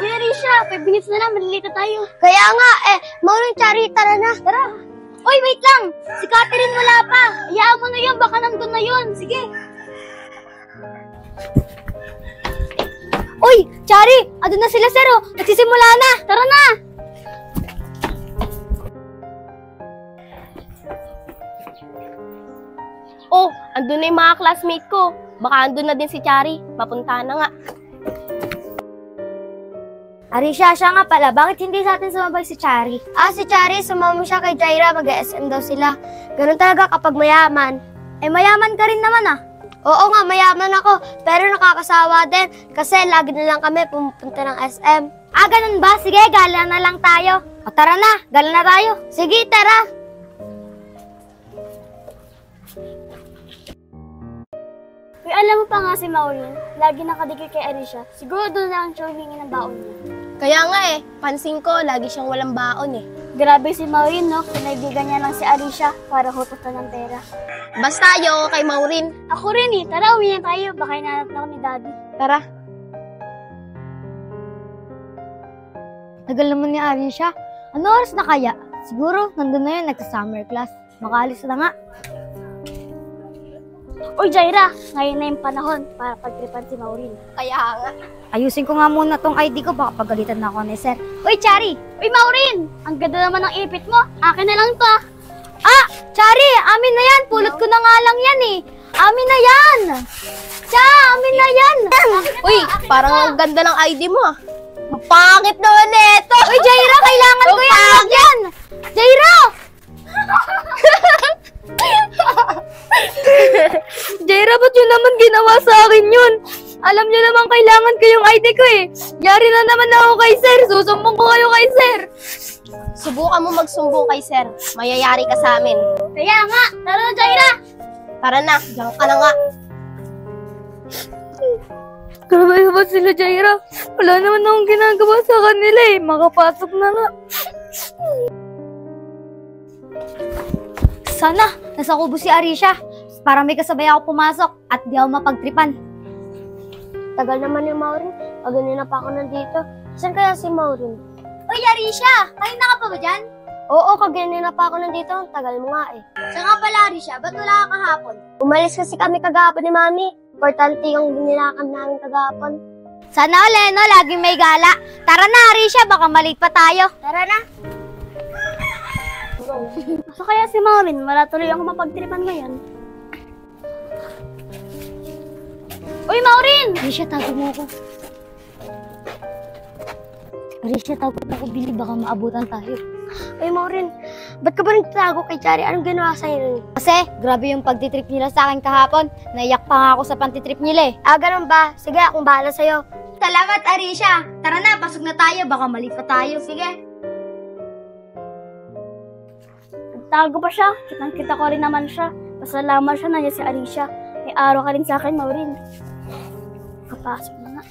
Uy, Arisha, 5 minutes na lang, malilito tayo. Kaya nga, Maureen, Chari, tara na. Tara. Uy, wait lang. Si Catherine wala pa. Hayaan mo na yun, baka nandun na yun. Sige. Uy, Chari, andun na sila, sir, oh. Nagsisimula na. Tara na. Oh, andun na yung mga classmate ko. Baka andun na din si Chari. Papunta na nga. Arisha, siya nga pala. Bakit hindi sa atin sumabay si Chari? Si Chari, sumama siya kay Jaira. Mag-SM daw sila. Ganun talaga kapag mayaman. Mayaman ka rin naman, ah. Oo nga, mayaman ako. Pero nakakasawa din. Kasi lagi na lang kami pumunta ng SM. Ganun ba? Sige, gala na lang tayo. O tara na, gala na tayo. Sige, tara. Uy, alam mo pa nga si Maureen, lagi nakadikit kay Arisha. Siguro doon na ang siya humingi ng baon niya. Kaya nga pansin ko, lagi siyang walang baon Grabe si Maureen, no? Pinaibigan niya lang si Arisha para hututan ng pera. Basta yo kay Maureen. Ako rin Tara, uwi na tayo. Baka hinahanap na ako ni Daddy. Tara. Tagal naman ni Arisha. Ano oras na kaya? Siguro, nandun na yun, nagsa-summer class. Makaalis na nga. Uy, Jaira, ngayon na yung panahon para pagtripan si Maureen. Kaya nga. Ayusin ko nga muna tong ID ko, baka pagalitan na ako ni sir. Uy, Chari! Uy, Maureen! Ang ganda naman ng ipit mo. Akin na lang to. Chari! Amin na yan! Pulot ko na nga lang yan eh! Amin na yan! Amin na yan! Uy, parang ang ganda ng ID mo Pangit naman ito! Uy, Jaira! Kailangan ko yan! Jaira! Jaira, ba't yun naman ginawa sa akin yun? Alam niyo naman kailangan ko yung ID ko eh. Yari na naman ako kay sir. Susumbong ko kayo kay sir. Subukan mo magsumbong kay sir. Mayayari ka sa amin. Kaya nga, tara na, Jaira! Tara na, diyan ka na nga. Grabe ba sila, Jaira? Wala naman akong ginagawa sa kanila eh. Makapasok na nga. Sana, nasa kubo si Arisha. Para may kasabay ako pumasok at di ako mapagtripan. Tagal naman yung Maureen. Ganina pa ako nandito. Saan kaya si Maureen? Uy, Arisha! Kanina ka pa ba dyan? Oo, kaganina pa ako nandito. Tagal mo nga eh. Saan nga pala, Arisha? Ba't wala ka kahapon? Umalis kasi kami kagahapon ni Mami. Importante yung ginilakan namin kagahapon. Sana ulit, no? Laging may gala. Tara na, Arisha. Baka malate pa tayo. Tara na. So kaya si Maureen, wala tuloy ako mapagtripan ngayon. Uy, Maureen! Arisha, tago mo ako. Arisha, tago mo ako. Bili, baka maabutan tayo. Uy, Maureen, ba't ka ba nagtatago kay Chari? Anong ginawa sa'yo? Kasi, grabe yung pagtitrip nila sa akin kahapon. Naiyak pa nga ako sa pantitrip nila eh. Ganun ba? Sige, akong bahala sa'yo. Salamat, Arisha! Tara na, pasok na tayo. Baka mali pa tayo. Sige. Nagtago pa siya. Kitang-kita ko rin naman siya. Pasalamat siya na niya si Arisha. May araw ka rin sa akin, Maureen. Kapasok na nga.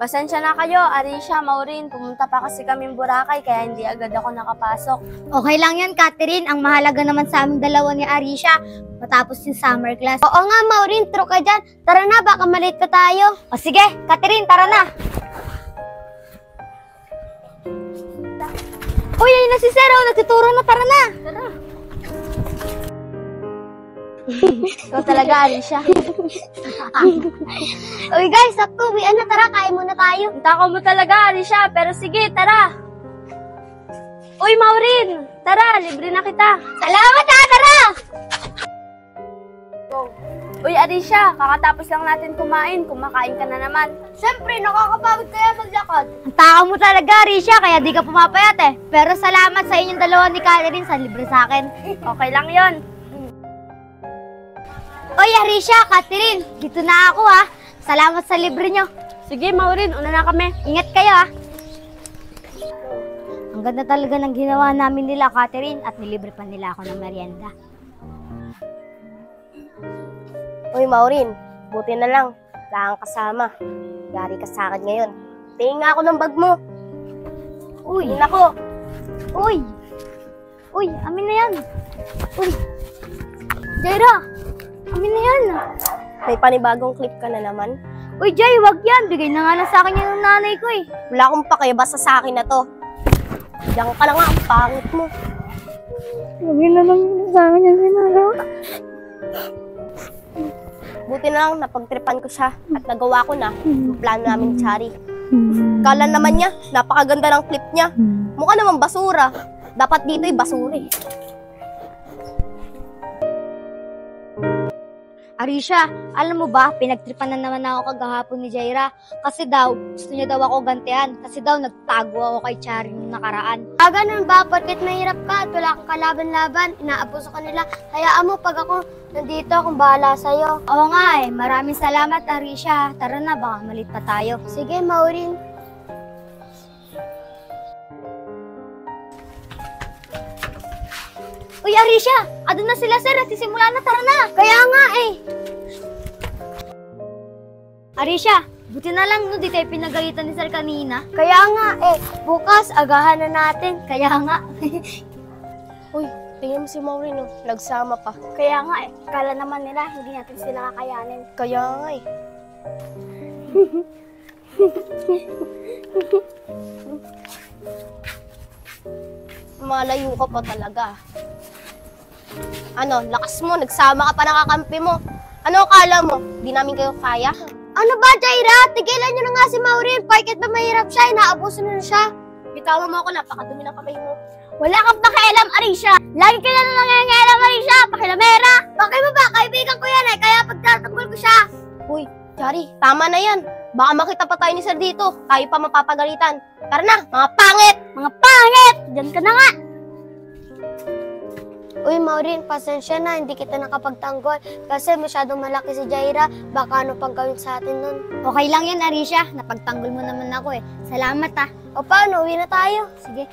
Pasensya na kayo, Arisha, Maureen. Pumunta pa kasi kaming Boracay kaya hindi agad ako nakapasok. Okay lang yan, Catherine. Ang mahalaga naman sa aming dalawa ni Arisha, matapos yung summer class. Oo nga, Maureen, true ka dyan. Tara na, baka malate pa tayo. O sige, Catherine, tara na. Uy, ayun na si Sir, nagtuturo na, tara na. Tara. Ikaw talaga, Arisha. Uy guys, sakto, uwian na, tara, kain muna tayo. Tako mo talaga, Arisha. Pero sige, tara. Uy, Maureen. Tara, libre na kita. Salamat ha, tara! Uy, Arisha, kakatapos lang natin kumain. Kumakain ka na naman. Siyempre, nakakapagod kaya maglakad. Ang tao mo talaga, Arisha, kaya di ka pumapayat eh. Pero salamat sa inyong dalawa ni Catherine sa libre sa akin. Okay lang yon. Uy, Arisha, Catherine, dito na ako ha. Salamat sa libre nyo. Sige, Maureen, una na kami. Ingat kayo ha. Ang ganda talaga ng ginawa namin nila, Catherine, at nilibre pa nila ako ng merienda. Uy, Maureen, buti na lang. Wala kang kasama. Yari ka sa akin ngayon. Tingin nga ako ng bag mo. Uy, Tingin ako. uy. Uy, amin na yan. Uy. Jaira, amin na yan. May panibagong clip ka na naman. Uy, Jay, wag yan. Bigay na nga lang sa akin yan ng nanay ko eh. Wala akong pake, basta sa akin na to. Diyan ka lang nga, ang pangit mo. Lagi na lang sa akin yung ginagawa. Buti na lang, napagtripan ko siya at nagawa ko na yung plano namin ni Chari. Kala naman niya, napakaganda ng clip niya. Mukha naman basura. Dapat dito ay basura eh. Arisha, alam mo ba, pinagtripan na naman ako kagahapon ni Jaira. Kasi daw, gusto niya daw ako gantihan. Kasi daw, nagtago ako kay Chari nung nakaraan. Ganun ba? Porket mahirap ka at wala kang kalaban-laban, inaabuso ka nila. Hayaan mo, pag ako nandito, akong bahala sa'yo. Oo nga eh, maraming salamat Arisha. Tara na, baka malit pa tayo. Sige, Maureen. Uy, Arisha! Adun na sila, sir. Sisimula na, tara na! Kaya nga eh! Arisha, buti na lang no, di tayo pinagalitan ni sir kanina. Kaya nga eh, bukas agahan na natin. Kaya nga. Uy, tingnan mo si Maureen, oh. Nagsama pa. Kaya nga eh, kala naman nila hindi natin sila kakayanin. Kaya nga eh. Malayo ka pa talaga. Ano, lakas mo, nagsama ka pa ng kakampi mo. Ano akala mo? Di namin kayo kaya? Ano ba, Jaira? Tigilan niyo na nga si Maureen. Porket ba mahirap siya, inaabuso na siya. Bitawan mo ako, napakadumi ng kamay mo. Wala kang pakialam, Arisha! Lagi ka na nangangalam, Arisha! Pakilamera! Bakit mo ba? Kaibigan ko yan eh, kaya pagtatanggol ko siya. Uy, Chari, tama na yan. Baka makita pa tayo ni Sir dito. Tayo pa mapapagalitan. Tara na, mga pangit! Mga pangit! Diyan ka na nga! Uy, Maureen, pasensya na, hindi kita nakapagtanggol. Kasi masyadong malaki si Jaira, baka ano pang gawin sa atin nun. Okay lang yan, Arisha. Napagtanggol mo naman ako eh. Salamat ah. O paano, uwi na tayo. Sige.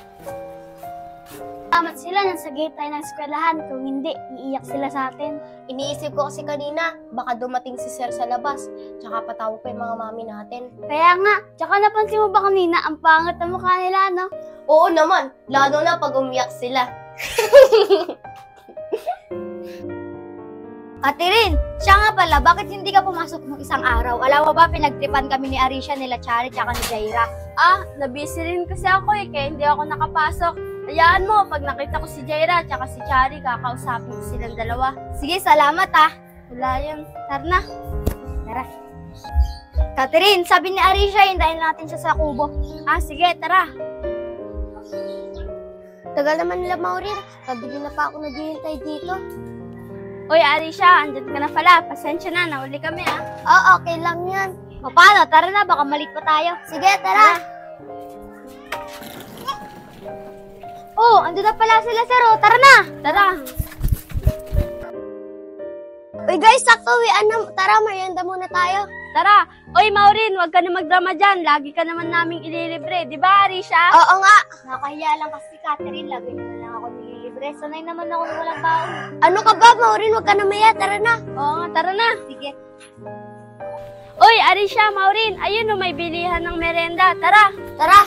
Salamat sila, nasa gate tayo ng eskwelahan. Kung hindi, iiyak sila sa atin. Iniisip ko kasi kanina, baka dumating si Sir sa labas. Tsaka patawag pa yung mga mami natin. Kaya nga, tsaka napansin mo ba kanina, ang pangit na mukha nila, no? Oo naman, lalo na pag umiyak sila. Ate Rin, siya nga pala, bakit hindi ka pumasok nung isang araw? Alam mo ba, pinagtripan kami ni Arisha, nila Chari, tsaka ni Jaira. Nabisi rin kasi ako eh, kaya hindi ako nakapasok. Hayaan mo, pag nakita ko si Jaira at si Chari, kakausapin ko silang dalawa. Sige, salamat ah. Wala yun. Tara na. Tara. Catherine, sabi ni Arisha, hintayin natin siya sa kubo. Sige, tara. Tagal naman nila, Maureen. Pabili na pa ako naghihintay dito. Uy, Arisha, andyan ka na pala. Pasensya na, nauli kami Oo, okay lang yan. O paano? Tara na, baka malit pa tayo. Sige, tara. Oh, andun na pala sila, sir. Oh, tara na. Tara. Uy, guys, sakto. Tara, merienda muna tayo. Tara. Uy, Maureen, huwag ka na magdrama dyan. Lagi ka naman naming ililibre. Di ba, Arisha? Oo nga. Nakahiya lang kasi Catherine. Lagi na lang ako nililibre. Sanay naman ako walang baon. Ano ka ba, Maureen? Huwag ka na maya. Tara na. Oo nga, tara na. Sige. Uy, Arisha, Maureen, ayun may bilihan ng merenda. Tara. Tara.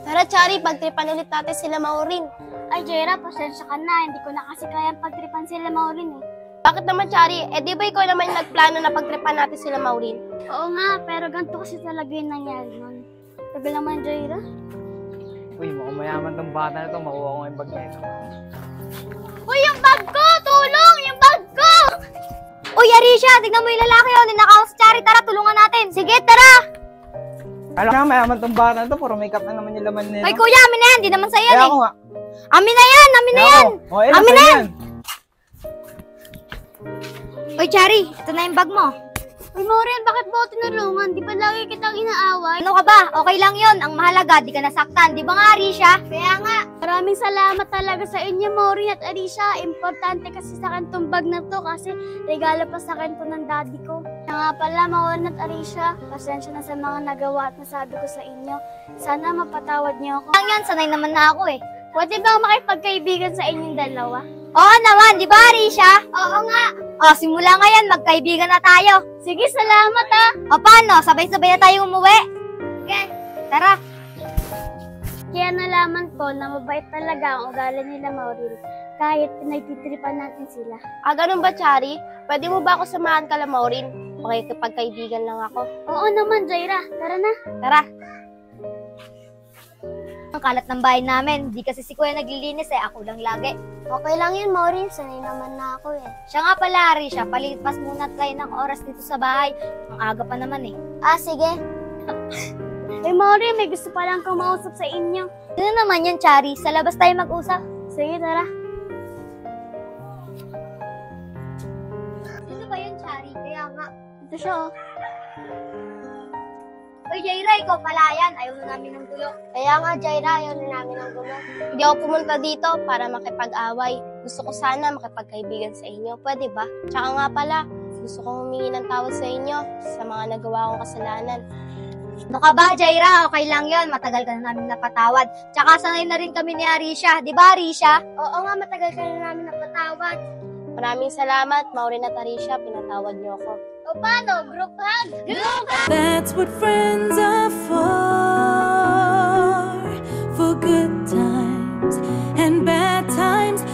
Tara, Chari, pagtripan ulit natin sila Maureen. Ay, Jaira, pasensya ka na. Hindi ko na kasi kayang pagtripan sila Maureen eh. Bakit naman, Chari? Di ba ikaw naman yung nagplano na pagtripan natin sila Maureen? Oo nga, pero ganito kasi talaga yung nangyari nun. Tagal naman, Jaira. Uy, mukhang mayaman tong bata na to. Makuha ko yung bag na ito. Uy, yung bag ko! Tulong! Yung bag ko! Uy, Arisha, tignan mo yung lalaki yun. Ninakaw si Chari. Tara, tulungan natin. Sige, tara. Alam nga, mayaman tong bata na to. Puro makeup na naman yung laman nito. Ay, kuya, amin na yan. Di naman sa'yo yan Kaya eh. ako nga. Amin na yan. Amin na yan. O, eh, Amin nasa na yan. Uy, Chari, ito na yung bag mo. Uy, Maureen, bakit mo ako tinulungan? Di ba lagi kitang inaaway? Ano ka ba? Okay lang yon. Ang mahalaga, di ka nasaktan. Di ba nga, Arisha? Kaya nga. Maraming salamat talaga sa inyo, Maureen at Arisha. Importante kasi sa akin tong bag na to kasi regalo pa sa akin to ng daddy ko. Kaya nga pala, Maureen at Arisha, pasensya na sa mga nagawa at nasabi ko sa inyo. Sana mapatawad niyo ako. Lang yan, sanay naman na ako eh. Pwede ba makipagkaibigan sa inyong dalawa? Oo naman, di ba, Arisha? Oo nga. O, simula ngayon, magkaibigan na tayo. Sige, salamat ah! O, paano? Sabay-sabay na tayo umuwi? Okay, tara. Kaya nalaman ko na mabait talaga ang ugali nila, Maureen. kahit pinagtitripan natin sila. Ganun ba, Chari? Pwede mo ba ako samahan kala Maureen? Pakikipagkaibigan lang ako. Oo naman, Jaira. Tara na. Tara. Ang kalat ng bahay namin. Di kasi si Kuya naglilinis ako lang lagi. Okay lang yun, Maureen. Sanay naman na ako eh. Siya nga pala, Arisha, palipas muna tayo ng oras dito sa bahay. Ang aga pa naman eh. Sige. Maureen, may gusto pa lang kumausap sa inyo. Sino naman yun, Chari? Sa labas tayo mag-usap. Sige, tara. Sino ba yun, Chari? Kaya nga. Ito siya, oh. Uy, Jaira, ikaw pala yan. Ayaw na namin ng gulo. Kaya nga, Jaira, ayaw na namin ng gulo. Hindi ako pumunta dito para makipag-away. Gusto ko sana makipagkaibigan sa inyo. Pwede ba? Tsaka nga pala, gusto kong humingi ng tawad sa inyo sa mga nagawa kong kasalanan. Ano ka ba, Jaira? Okay lang yon. Matagal ka na namin napatawad. Tsaka sanay na rin kami ni Arisha. Di ba, Arisha? Oo nga, matagal ka na namin napatawad. Maraming salamat, Maureen at Arisha. Pinatawad niyo ako. O paano? Group hug? Group hug! That's what friends are for good times and bad times.